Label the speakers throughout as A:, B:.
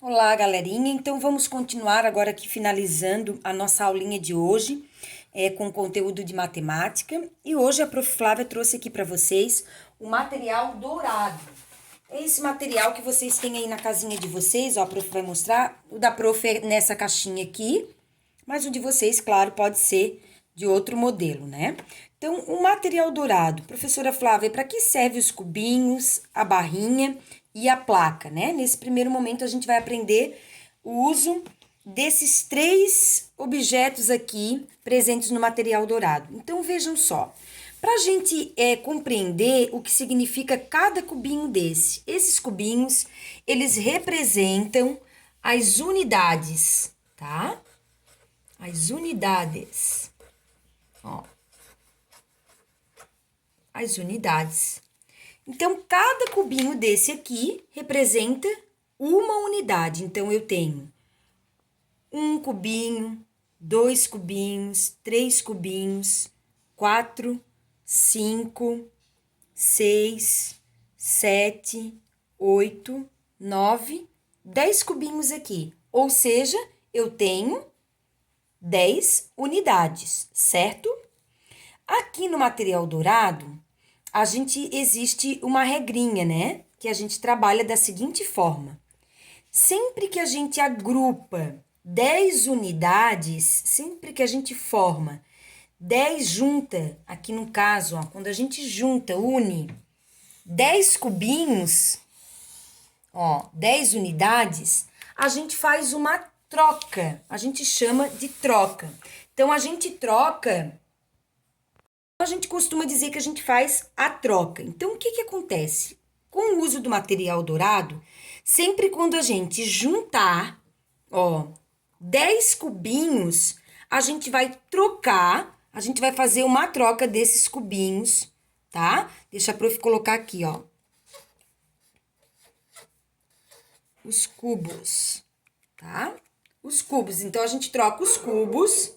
A: Olá, galerinha. Então, vamos continuar agora aqui finalizando a nossa aulinha de hoje, com conteúdo de matemática. E hoje a Prof. Flávia trouxe aqui para vocês o material dourado. É esse material que vocês têm aí na casinha de vocês, ó, a Prof. vai mostrar. O da Prof. é nessa caixinha aqui, mas o de vocês, claro, pode ser de outro modelo, né? Então, o material dourado. Professora Flávia, para que serve os cubinhos, a barrinha e a placa, né? Nesse primeiro momento, a gente vai aprender o uso desses três objetos aqui presentes no material dourado. Então, vejam só. Para a gente compreender o que significa cada cubinho desse, esses cubinhos, eles representam as unidades, tá? As unidades, ó, as unidades. Então, cada cubinho desse aqui representa uma unidade. Então, eu tenho um cubinho, dois cubinhos, três cubinhos, 4, 5, 6, 7, 8, 9, 10 cubinhos aqui. Ou seja, eu tenho 10 unidades, certo? Aqui no material dourado, existe uma regrinha, né? Que a gente trabalha da seguinte forma. Sempre que a gente agrupa 10 unidades, sempre que a gente forma 10 junta, aqui no caso, ó, quando a gente junta, une 10 cubinhos, ó, 10 unidades, a gente faz uma troca, a gente chama de troca. Então, a gente costuma dizer que a gente faz a troca. Então, o que acontece? Com o uso do material dourado, sempre quando a gente juntar, ó, 10 cubinhos, a gente vai trocar, a gente vai fazer uma troca desses cubinhos, tá? Deixa a prof colocar aqui, ó. Os cubos, tá? Os cubos. Então, a gente troca os cubos.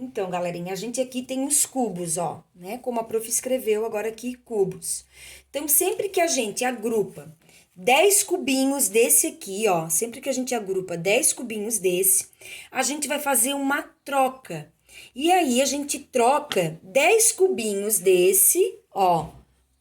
A: Então, galerinha, a gente aqui tem os cubos, ó, né? Como a prof escreveu agora aqui, cubos. Então, sempre que a gente agrupa 10 cubinhos desse aqui, ó, sempre que a gente agrupa 10 cubinhos desse, a gente vai fazer uma troca. E aí, a gente troca 10 cubinhos desse, ó,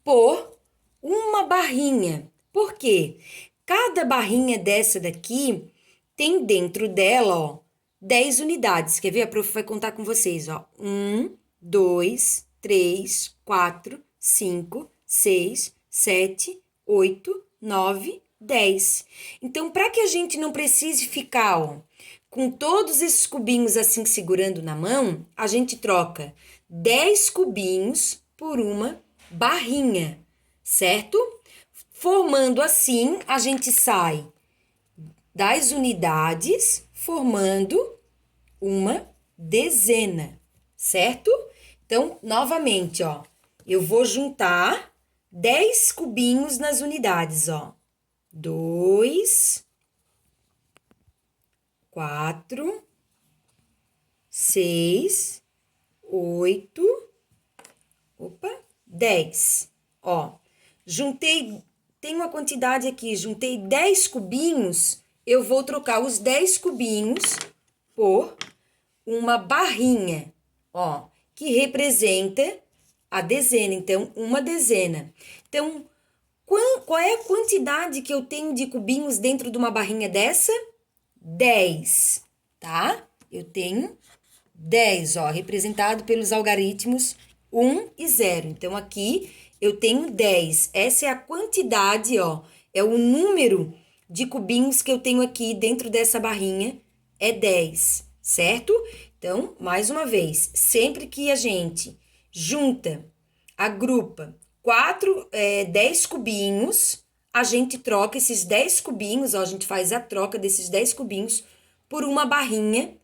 A: por uma barrinha. Por quê? Cada barrinha dessa daqui tem dentro dela, ó, 10 unidades. Quer ver? A prof vai contar com vocês, ó. 1, 2, 3, 4, 5, 6, 7, 8, 9, 10. Então, para que a gente não precise ficar, ó, com todos esses cubinhos assim segurando na mão, a gente troca 10 cubinhos por uma barrinha, certo? Formando assim, a gente sai das unidades, formando uma dezena, certo? Então, novamente, ó, eu vou juntar 10 cubinhos nas unidades, ó. 2, 4, 6, 8, 10. Ó, juntei, tem uma quantidade aqui, juntei 10 cubinhos, eu vou trocar os 10 cubinhos por uma barrinha, ó, que representa a dezena. Então, uma dezena. Então, qual é a quantidade que eu tenho de cubinhos dentro de uma barrinha dessa? 10, tá? Eu tenho 10, ó, representado pelos algarismos 1 e 0. Então, aqui eu tenho 10. Essa é a quantidade, ó, é o número de cubinhos que eu tenho aqui dentro dessa barrinha, é 10, certo? Então, mais uma vez, sempre que a gente junta, agrupa 10 cubinhos, a gente troca esses 10 cubinhos, ó, a gente faz a troca desses 10 cubinhos por uma barrinha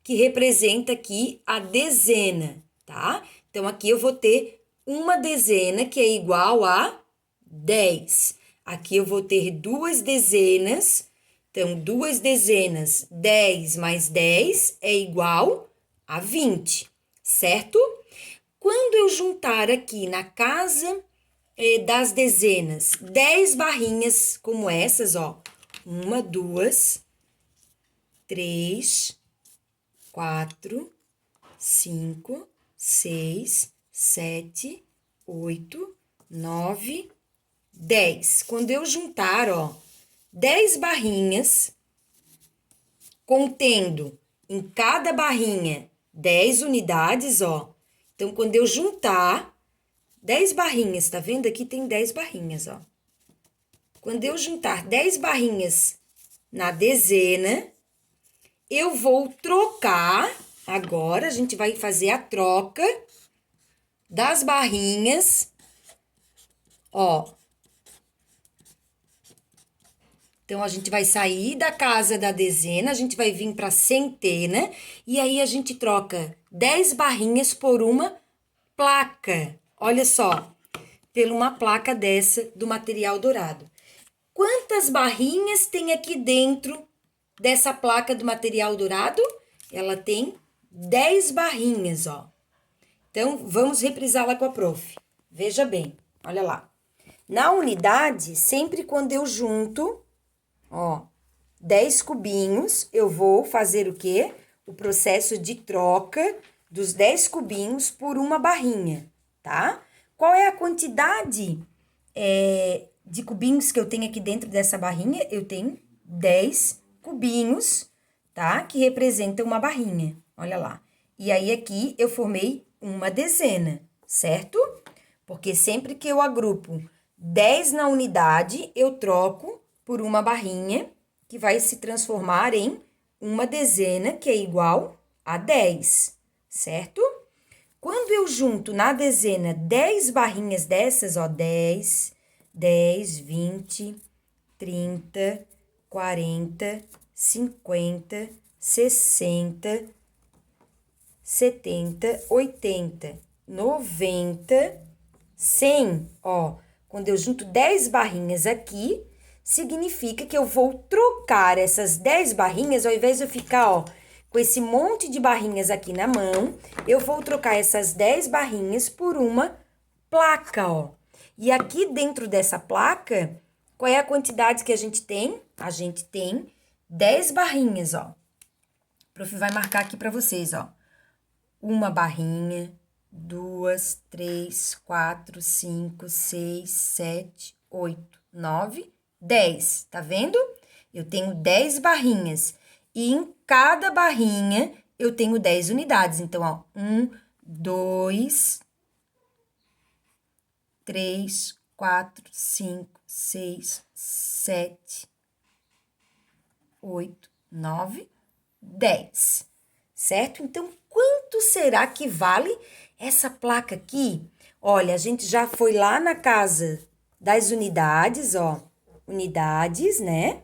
A: que representa aqui a dezena, tá? Então, aqui eu vou ter uma dezena que é igual a 10. Aqui eu vou ter duas dezenas. Então, duas dezenas, 10 mais 10 é igual a 20, certo? Quando eu juntar aqui na casa das dezenas 10 barrinhas como essas, ó, 1, 2, 3, 4, 5, 6, 7, 8, 9, 10. Quando eu juntar, ó, 10 barrinhas, contendo em cada barrinha 10 unidades, ó. Então, quando eu juntar 10 barrinhas, tá vendo? Aqui tem 10 barrinhas, ó. Quando eu juntar 10 barrinhas na dezena, eu vou trocar. Agora, a gente vai fazer a troca das barrinhas, ó. Então, a gente vai sair da casa da dezena, a gente vai vir para centena, e aí a gente troca 10 barrinhas por uma placa. Olha só, por uma placa dessa do material dourado. Quantas barrinhas tem aqui dentro dessa placa do material dourado? Ela tem 10 barrinhas, ó. Então, vamos reprisá-la com a prof. Veja bem, olha lá. Na unidade, sempre quando eu junto, ó, 10 cubinhos, eu vou fazer o quê? O processo de troca dos 10 cubinhos por uma barrinha, tá? Qual é a quantidade de cubinhos que eu tenho aqui dentro dessa barrinha? Eu tenho 10 cubinhos, tá? Que representam uma barrinha, olha lá. E aí, aqui, eu formei uma dezena, certo? Porque sempre que eu agrupo 10 na unidade, eu troco por uma barrinha, que vai se transformar em uma dezena, que é igual a 10, certo? Quando eu junto na dezena 10 barrinhas dessas, ó, 10, 10, 20, 30, 40, 50, 60, 70, 80, 90, 100, ó. Quando eu junto 10 barrinhas aqui, significa que eu vou trocar essas 10 barrinhas, ao invés de eu ficar, ó, com esse monte de barrinhas aqui na mão, eu vou trocar essas 10 barrinhas por uma placa, ó. E aqui dentro dessa placa, qual é a quantidade que a gente tem? A gente tem 10 barrinhas, ó. O prof vai marcar aqui para vocês, ó. Uma barrinha, 2, 3, 4, 5, 6, 7, 8, 9, 10. Tá vendo? Eu tenho 10 barrinhas. E em cada barrinha, eu tenho 10 unidades. Então, ó, 1, 2, 3, 4, 5, 6, 7, 8, 9, 10. Certo? Então, quanto será que vale essa placa aqui? Olha, a gente já foi lá na casa das unidades, ó. Unidades, né?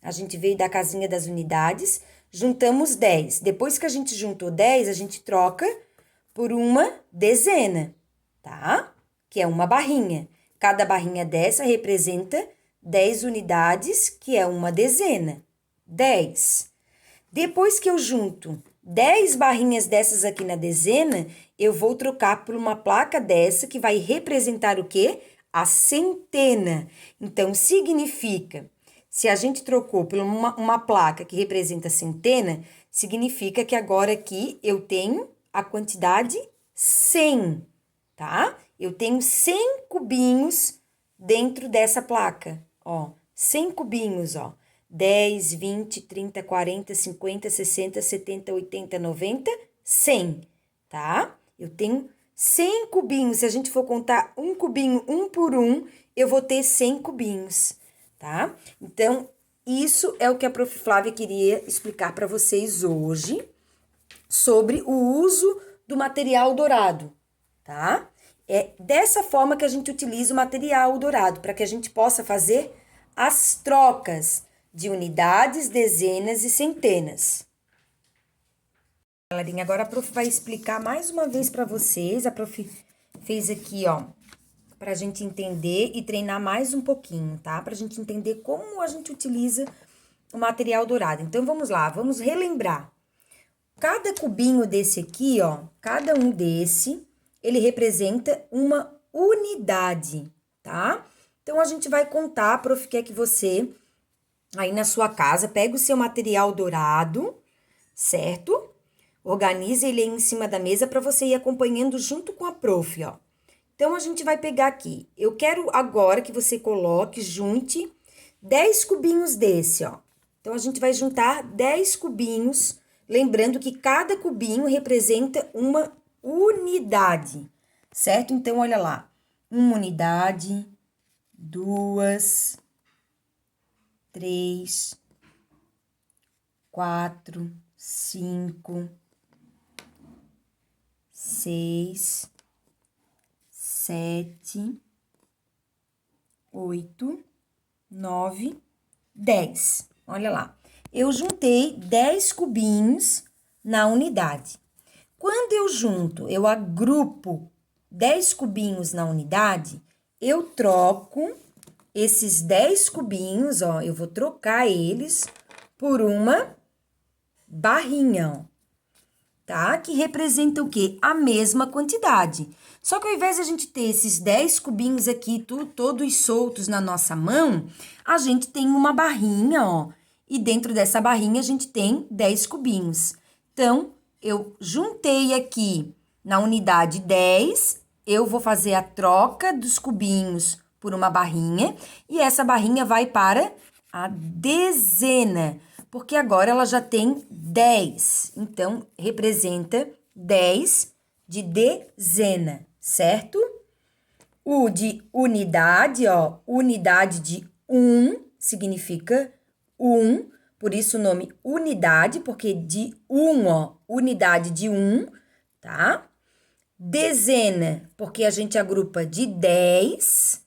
A: A gente veio da casinha das unidades, juntamos 10. Depois que a gente juntou 10, a gente troca por uma dezena, tá? Que é uma barrinha. Cada barrinha dessa representa 10 unidades, que é uma dezena. 10. Depois que eu junto 10 barrinhas dessas aqui na dezena, eu vou trocar por uma placa dessa que vai representar o quê? A centena. Então, significa, se a gente trocou por uma placa que representa a centena, significa que agora aqui eu tenho a quantidade 100, tá? Eu tenho 100 cubinhos dentro dessa placa, ó. 100 cubinhos, ó. 10, 20, 30, 40, 50, 60, 70, 80, 90, 100, tá? Eu tenho 100 cubinhos. Se a gente for contar um cubinho, um por um, eu vou ter 100 cubinhos, tá? Então, isso é o que a prof. Flávia queria explicar para vocês hoje sobre o uso do material dourado, tá? É dessa forma que a gente utiliza o material dourado, para que a gente possa fazer as trocas de unidades, dezenas e centenas. Galerinha, agora a prof vai explicar mais uma vez para vocês. A prof fez aqui, ó, pra gente entender e treinar mais um pouquinho, tá? Pra gente entender como a gente utiliza o material dourado. Então, vamos lá, vamos relembrar. Cada cubinho desse aqui, ó, cada um desse, ele representa uma unidade, tá? Então, a gente vai contar, a prof quer que você aí na sua casa, pega o seu material dourado, certo? Organize ele aí em cima da mesa para você ir acompanhando junto com a prof, ó. Então, a gente vai pegar aqui. Eu quero agora que você coloque, junte 10 cubinhos desse, ó. Então, a gente vai juntar 10 cubinhos, lembrando que cada cubinho representa uma unidade, certo? Então, olha lá. Uma unidade, 2, 3, 4, 5, 6, 7, 8, 9, 10. Olha lá. Eu juntei 10 cubinhos na unidade. Quando eu agrupo 10 cubinhos na unidade, eu troco esses 10 cubinhos, ó, eu vou trocar eles por uma barrinha, ó. Tá? Que representa o quê? A mesma quantidade. Só que ao invés de a gente ter esses 10 cubinhos aqui, todos soltos na nossa mão, a gente tem uma barrinha, ó. E dentro dessa barrinha a gente tem 10 cubinhos. Então, eu juntei aqui na unidade 10, eu vou fazer a troca dos cubinhos por uma barrinha. E essa barrinha vai para a dezena, porque agora ela já tem 10. Então, representa 10 de dezena, certo? O de unidade, ó, unidade de 1 significa 1, por isso o nome unidade, porque de 1, ó, unidade de 1, tá? Dezena, porque a gente agrupa de 10.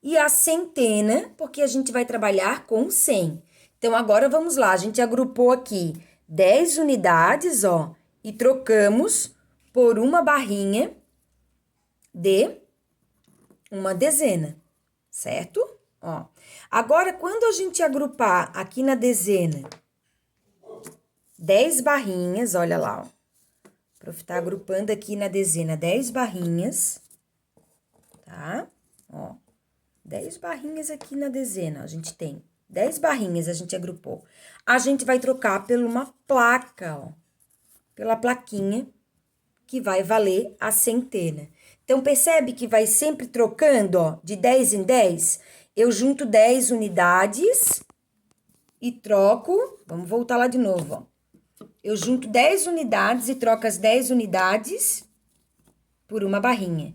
A: E a centena, porque a gente vai trabalhar com 100. Então, agora vamos lá, a gente agrupou aqui 10 unidades, ó, e trocamos por uma barrinha de uma dezena, certo? Ó. Agora, quando a gente agrupar aqui na dezena 10 barrinhas, olha lá, ó. O prof tá agrupando aqui na dezena 10 barrinhas, tá? Ó. 10 barrinhas aqui na dezena, a gente tem 10 barrinhas, a gente agrupou. A gente vai trocar por uma placa, ó, pela plaquinha, que vai valer a centena. Então, percebe que vai sempre trocando, ó, de 10 em 10? Eu junto 10 unidades e troco, vamos voltar lá de novo, ó. Eu junto 10 unidades e troco as 10 unidades por uma barrinha.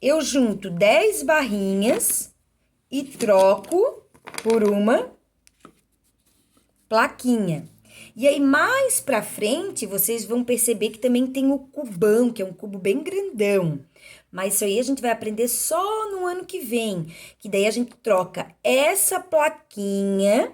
A: Eu junto 10 barrinhas e troco por uma plaquinha. E aí, mais pra frente, vocês vão perceber que também tem o cubão, que é um cubo bem grandão. Mas isso aí a gente vai aprender só no ano que vem. Que daí a gente troca essa plaquinha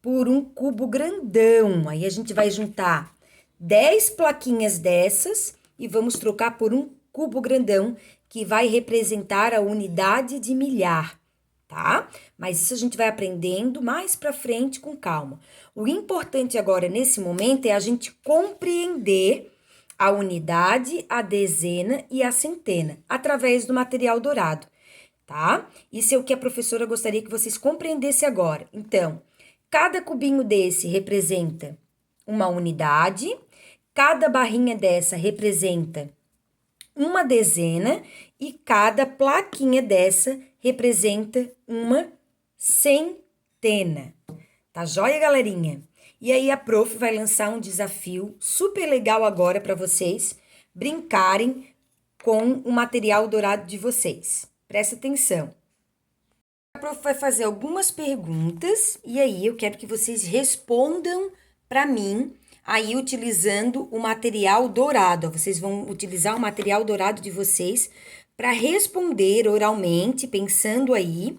A: por um cubo grandão. Aí a gente vai juntar 10 plaquinhas dessas e vamos trocar por um cubo grandão, que vai representar a unidade de milhar, tá? Mas isso a gente vai aprendendo mais pra frente com calma. O importante agora, nesse momento, é a gente compreender a unidade, a dezena e a centena, através do material dourado, tá? Isso é o que a professora gostaria que vocês compreendessem agora. Então, cada cubinho desse representa uma unidade, cada barrinha dessa representa uma dezena e cada plaquinha dessa representa uma centena. Tá joia, galerinha? E aí a prof vai lançar um desafio super legal agora para vocês brincarem com o material dourado de vocês. Presta atenção. A prof vai fazer algumas perguntas e aí eu quero que vocês respondam para mim aí utilizando o material dourado. Vocês vão utilizar o material dourado de vocês para responder oralmente, pensando aí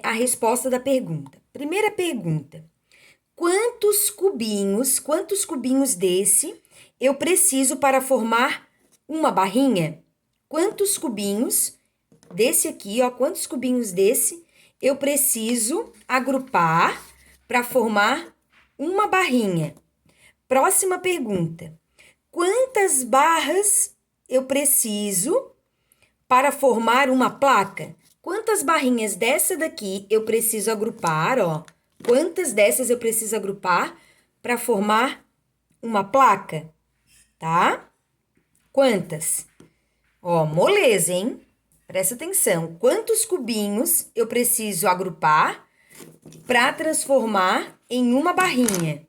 A: a resposta da pergunta. Primeira pergunta: quantos cubinhos desse eu preciso para formar uma barrinha? Quantos cubinhos desse aqui, ó, quantos cubinhos desse eu preciso agrupar para formar uma barrinha? Próxima pergunta: quantas barras eu preciso para formar uma placa? Quantas barrinhas dessa daqui eu preciso agrupar, ó, Quantas dessas eu preciso agrupar para formar uma placa, tá? Quantas? Ó, moleza, hein? Presta atenção. Quantos cubinhos eu preciso agrupar para transformar em uma barrinha?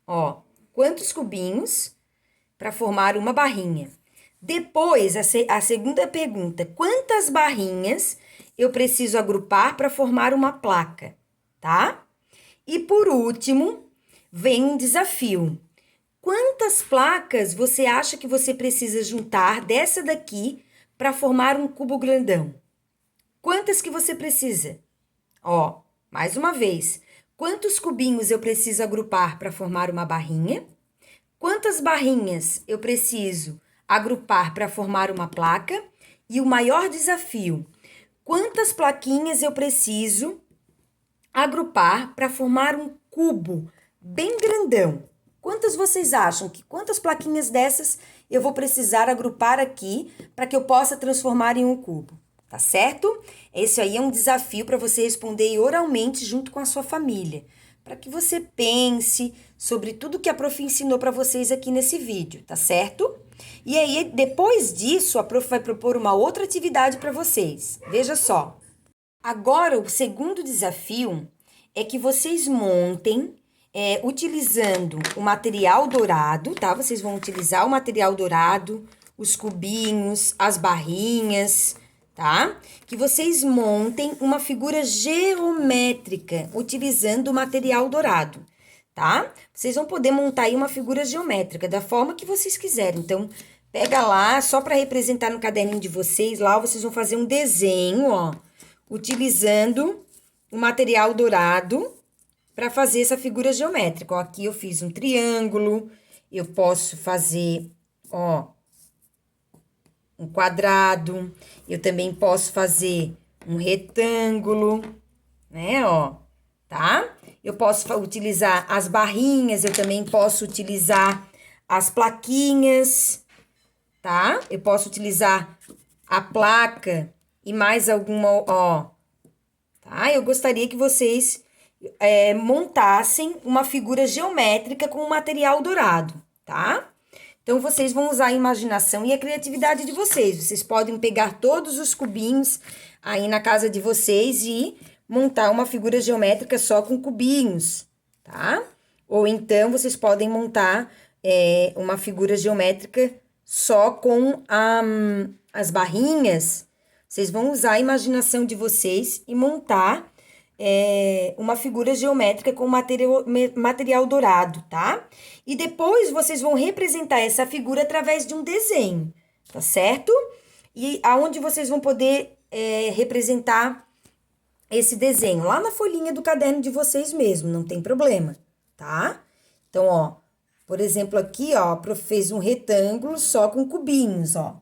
A: Ó, quantos cubinhos para formar uma barrinha? Depois, a segunda pergunta: quantas barrinhas eu preciso agrupar para formar uma placa, tá? E por último, vem um desafio. Quantas placas você acha que você precisa juntar dessa daqui para formar um cubo grandão? Quantas que você precisa? Ó, mais uma vez. Quantos cubinhos eu preciso agrupar para formar uma barrinha? Quantas barrinhas eu preciso agrupar para formar uma placa? E o maior desafio: quantas plaquinhas eu preciso agrupar para formar um cubo bem grandão? Quantas vocês acham que quantas plaquinhas dessas eu vou precisar agrupar aqui para que eu possa transformar em um cubo? Tá certo? Esse aí é um desafio para você responder oralmente junto com a sua família, para que você pense sobre tudo que a prof ensinou para vocês aqui nesse vídeo, tá certo? E aí, depois disso, a prof vai propor uma outra atividade para vocês. Veja só. Agora, o segundo desafio é que vocês montem, utilizando o material dourado, tá? Vocês vão utilizar o material dourado, os cubinhos, as barrinhas, tá? Que vocês montem uma figura geométrica utilizando o material dourado, tá? Vocês vão poder montar aí uma figura geométrica da forma que vocês quiserem. Então, pega lá, só para representar no caderninho de vocês, lá vocês vão fazer um desenho, ó, utilizando o material dourado para fazer essa figura geométrica. Ó, aqui eu fiz um triângulo, eu posso fazer, ó, um quadrado, eu também posso fazer um retângulo, né, ó, tá? Eu posso utilizar as barrinhas, eu também posso utilizar as plaquinhas, tá? Eu posso utilizar a placa e mais alguma, ó, tá? Eu gostaria que vocês montassem uma figura geométrica com o material dourado, tá? Então, vocês vão usar a imaginação e a criatividade de vocês. Vocês podem pegar todos os cubinhos aí na casa de vocês e montar uma figura geométrica só com cubinhos, tá? Ou então, vocês podem montar uma figura geométrica só com as barrinhas. Vocês vão usar a imaginação de vocês e montar uma figura geométrica com material dourado, tá? E depois vocês vão representar essa figura através de um desenho, tá certo? E aonde vocês vão poder representar esse desenho? Lá na folhinha do caderno de vocês mesmo, não tem problema, tá? Então, ó, por exemplo, aqui, ó, a prof fez um retângulo só com cubinhos, ó,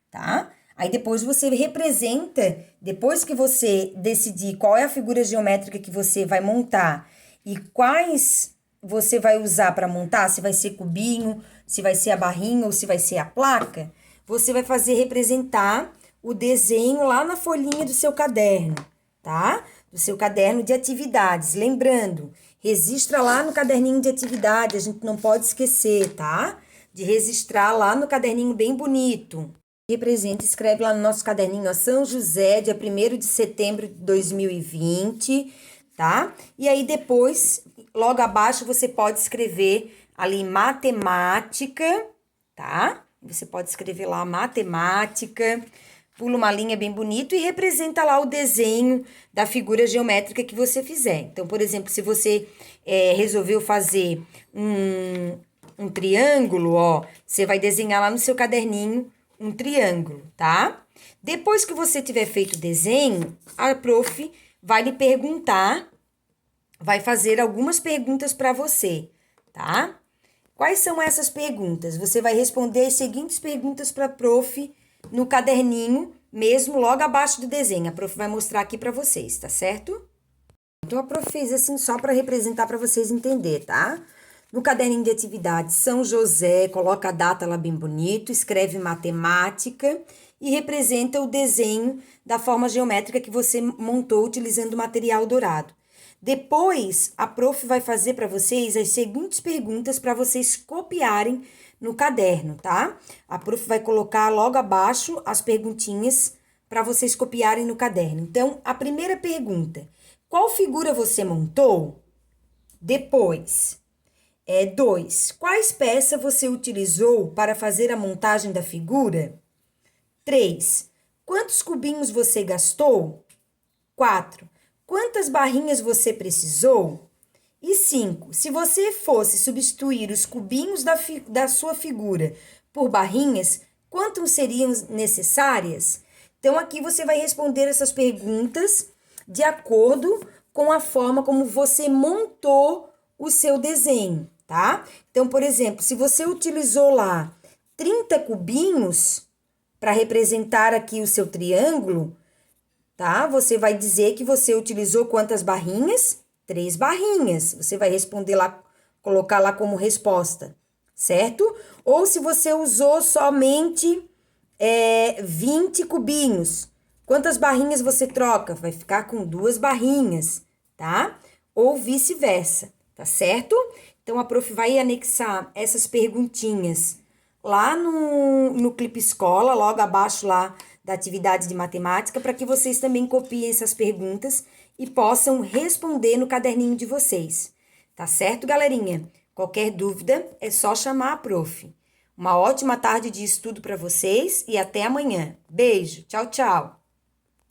A: tá? Aí depois você representa, depois que você decidir qual é a figura geométrica que você vai montar e quais você vai usar para montar, se vai ser cubinho, se vai ser a barrinha ou se vai ser a placa, você vai fazer representar o desenho lá na folhinha do seu caderno, tá? Do seu caderno de atividades. Lembrando, registra lá no caderninho de atividade, a gente não pode esquecer, tá? De registrar lá no caderninho bem bonito. Representa, escreve lá no nosso caderninho, ó, São José, dia 1º de setembro de 2020, tá? E aí depois, logo abaixo, você pode escrever ali matemática, tá? Você pode escrever lá matemática, pula uma linha bem bonito e representa lá o desenho da figura geométrica que você fizer. Então, por exemplo, se você resolveu fazer um triângulo, ó, você vai desenhar lá no seu caderninho um triângulo, tá? Depois que você tiver feito o desenho, a prof vai lhe perguntar, vai fazer algumas perguntas para você, tá? Quais são essas perguntas? Você vai responder as seguintes perguntas para a prof no caderninho, mesmo logo abaixo do desenho. A prof vai mostrar aqui para vocês, tá certo? Então, a prof fez assim só para representar para vocês entenderem, tá? No caderninho de atividades, São José, coloca a data lá bem bonito, escreve matemática e representa o desenho da forma geométrica que você montou utilizando o material dourado. Depois, a prof vai fazer para vocês as seguintes perguntas para vocês copiarem no caderno, tá? A prof vai colocar logo abaixo as perguntinhas para vocês copiarem no caderno. Então, a primeira pergunta: qual figura você montou? Depois, 2. Quais peças você utilizou para fazer a montagem da figura? 3. Quantos cubinhos você gastou? 4. Quantas barrinhas você precisou? E 5. Se você fosse substituir os cubinhos da sua figura por barrinhas, quantos seriam necessárias? Então, aqui você vai responder essas perguntas de acordo com a forma como você montou o seu desenho, tá? Então, por exemplo, se você utilizou lá 30 cubinhos para representar aqui o seu triângulo, tá? Você vai dizer que você utilizou quantas barrinhas? 3 barrinhas. Você vai responder lá, colocar lá como resposta, certo? Ou se você usou somente 20 cubinhos, quantas barrinhas você troca? Vai ficar com 2 barrinhas, tá? Ou vice-versa, tá certo? Então, a prof vai anexar essas perguntinhas lá no Clipe Escola, logo abaixo lá da atividade de matemática, para que vocês também copiem essas perguntas e possam responder no caderninho de vocês. Tá certo, galerinha? Qualquer dúvida é só chamar a prof. Uma ótima tarde de estudo para vocês e até amanhã. Beijo, tchau, tchau!